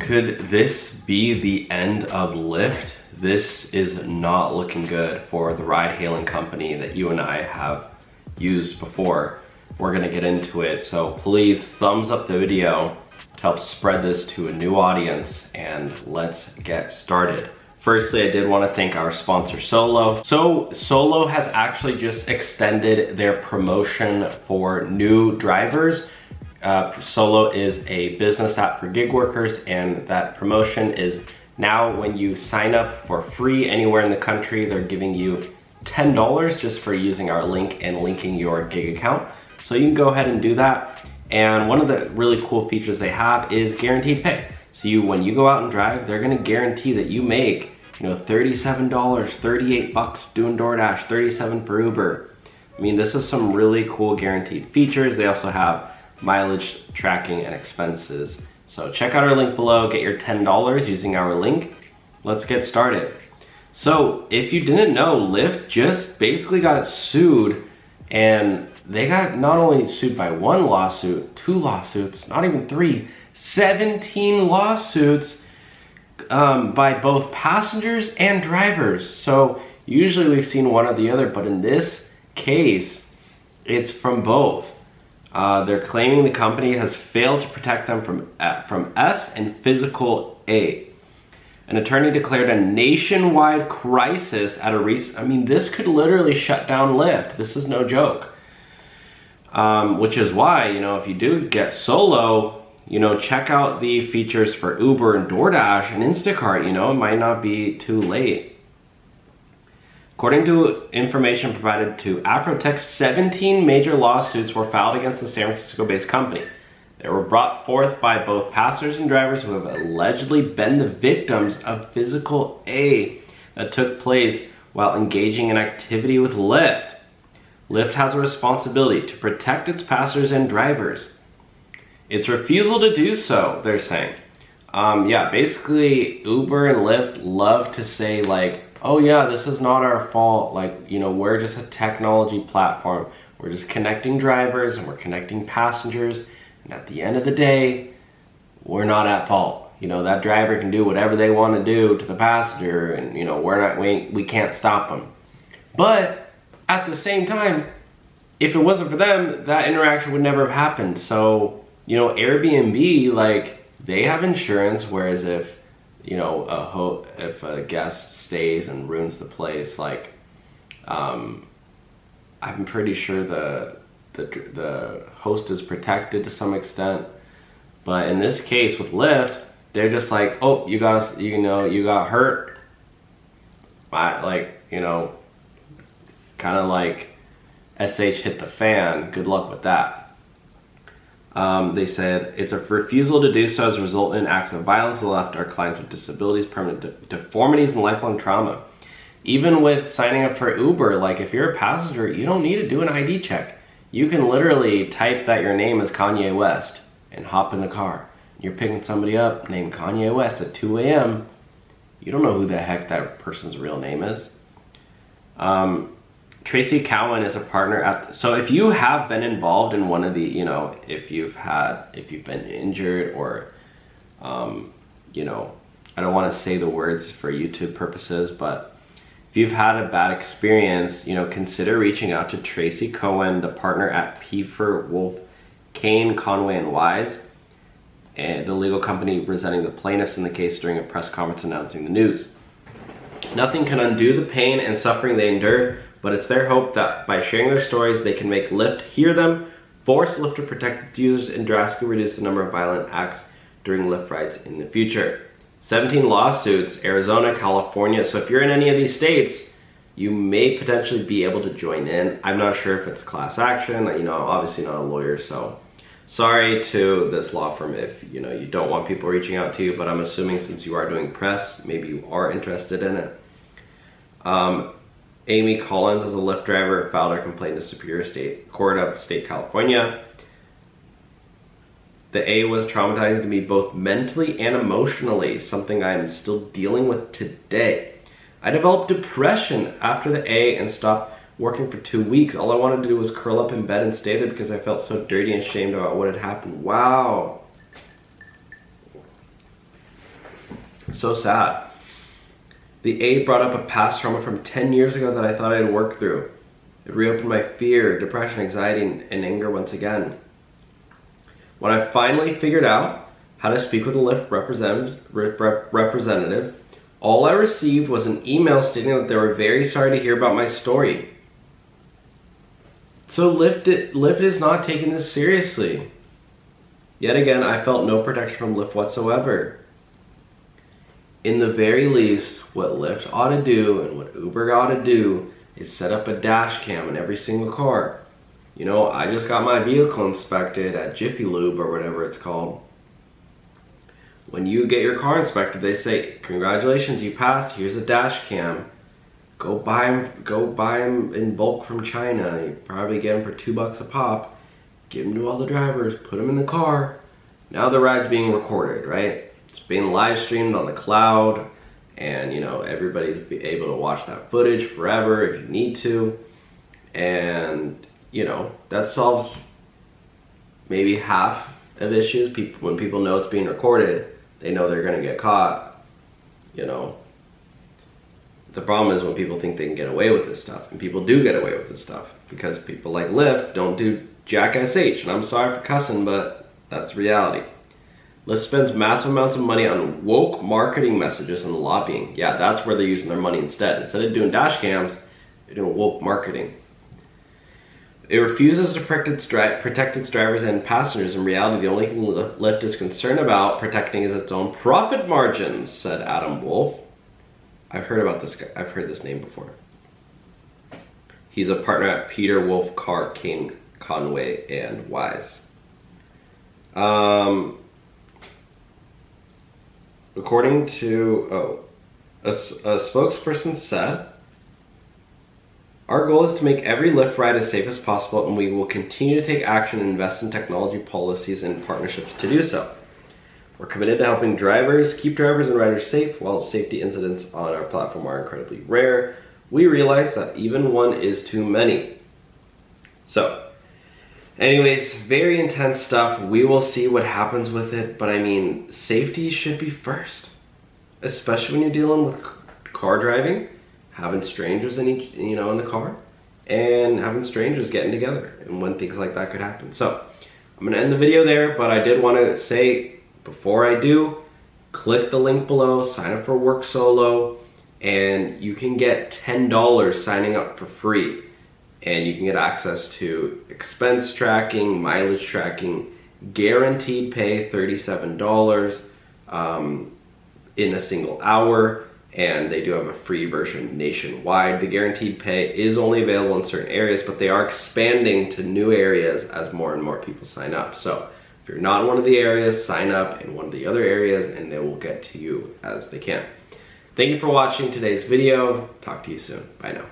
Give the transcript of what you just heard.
Could this be the end of Lyft? This is not looking good for the ride hailing company that you and I have used before. We're gonna get into it, so please thumbs up the video to help spread this to a new audience, and let's get started. Firstly, I did want to thank our sponsor Solo. So Solo has actually just extended their promotion for new drivers. Solo is a business app for gig workers, and that promotion is now when you sign up for free anywhere in the country, they're giving you $10 just for using our link and linking your gig account. So you can go ahead and do that. And one of the really cool features they have is guaranteed pay. So when you go out and drive, they're gonna guarantee that you make, $37, 38 bucks doing DoorDash, 37 for Uber. I mean, this is some really cool guaranteed features. They also have mileage tracking and expenses. So check out our link below, get your $10 using our link. Let's get started. So if you didn't know, Lyft just basically got sued, and they got not only sued by one lawsuit, 2 lawsuits, not even 3, 17 lawsuits by both passengers and drivers. So usually we've seen one or the other, but in this case, it's from both. They're claiming the company has failed to protect them from S and physical A. An attorney declared a nationwide crisis at a recent, this could literally shut down Lyft. This is no joke. Which is why, if you do get Solo, check out the features for Uber and DoorDash and Instacart, it might not be too late. According to information provided to Afrotech, 17 major lawsuits were filed against the San Francisco-based company. They were brought forth by both passengers and drivers who have allegedly been the victims of physical A that took place while engaging in activity with Lyft. Lyft has a responsibility to protect its passengers and drivers. Its refusal to do so, they're saying. Basically Uber and Lyft love to say oh yeah, this is not our fault. We're just a technology platform. We're just connecting drivers and we're connecting passengers. And at the end of the day, we're not at fault. That driver can do whatever they want to do to the passenger, and we can't stop them. But at the same time, if it wasn't for them, that interaction would never have happened. So, Airbnb, they have insurance, whereas if a guest stays and ruins the place, I'm pretty sure the host is protected to some extent. But in this case with Lyft, they're just oh, you got hurt. Kind of like SH hit the fan. Good luck with that. They said it's a refusal to do so has resulted in acts of violence that left our clients with disabilities, permanent deformities, and lifelong trauma. Even with signing up for Uber, if you're a passenger, you don't need to do an ID check. You can literally type that your name is Kanye West and hop in the car. You're picking somebody up named Kanye West at 2 a.m. You don't know who the heck that person's real name is. Tracy Cowan is a partner so if you have been involved in one of the, if you've been injured or, I don't want to say the words for YouTube purposes, but if you've had a bad experience, consider reaching out to Tracy Cowan, the partner at Pfeiffer, Wolf, Kane, Conway, and Wise, and the legal company representing the plaintiffs in the case, during a press conference announcing the news. Nothing can undo the pain and suffering they endured, but it's their hope that by sharing their stories, they can make Lyft hear them, force Lyft to protect its users, and drastically reduce the number of violent acts during Lyft rides in the future. 17 lawsuits, Arizona, California. So if you're in any of these states, you may potentially be able to join in. I'm not sure if it's class action. I'm obviously not a lawyer, so sorry to this law firm if you don't want people reaching out to you, but I'm assuming since you are doing press, maybe you are interested in it. Amy Collins, as a Lyft driver, filed her complaint to Superior Court of State, California. The A was traumatizing to me both mentally and emotionally, something I am still dealing with today. I developed depression after the A and stopped working for 2 weeks. All I wanted to do was curl up in bed and stay there because I felt so dirty and ashamed about what had happened. Wow. So sad. The 8 brought up a past trauma from 10 years ago that I thought I'd worked through. It reopened my fear, depression, anxiety, and anger once again. When I finally figured out how to speak with a Lyft representative, all I received was an email stating that they were very sorry to hear about my story. So Lyft is not taking this seriously. Yet again, I felt no protection from Lyft whatsoever. In the very least, what Lyft ought to do and what Uber ought to do is set up a dash cam in every single car. You know, I just got my vehicle inspected at Jiffy Lube or whatever it's called. When you get your car inspected, they say, congratulations, you passed, here's a dash cam. Go buy them in bulk from China. You probably get them for $2 a pop. Give them to all the drivers, put them in the car. Now the ride's being recorded, right? It's being live streamed on the cloud, and you know, everybody's able to watch that footage forever if you need to. And you know, that solves maybe half of issues. When people know it's being recorded, they know they're gonna get caught, you know. The problem is when people think they can get away with this stuff, and people do get away with this stuff because people like Lyft don't do jack SH, and I'm sorry for cussing, but that's reality. Lyft spends massive amounts of money on woke marketing messages and lobbying. Yeah, that's where they're using their money instead. Instead of doing dash cams, they're doing woke marketing. It refuses to protect its drivers and passengers. In reality, the only thing Lyft is concerned about protecting is its own profit margins, said Adam Wolf. I've heard about this guy. I've heard this name before. He's a partner at Peter Wolf, Carr, Kane, Conway, and Wise. According to a spokesperson said, our goal is to make every Lyft ride as safe as possible, and we will continue to take action and invest in technology policies and partnerships to do so. We're committed to helping drivers, keep drivers and riders safe. While safety incidents on our platform are incredibly rare, we realize that even one is too many. So, anyways, very intense stuff. We will see what happens with it, but I mean, safety should be first, especially when you're dealing with car driving, having strangers in the car, and having strangers getting together, and when things like that could happen. So, I'm gonna end the video there, but I did want to say, before I do, click the link below, sign up for Work Solo, and you can get $10 signing up for free. And you can get access to expense tracking, mileage tracking, guaranteed pay, $37 in a single hour, and they do have a free version nationwide. The guaranteed pay is only available in certain areas, but they are expanding to new areas as more and more people sign up. So if you're not in one of the areas, sign up in one of the other areas and they will get to you as they can. Thank you for watching today's video. Talk to you soon. Bye now.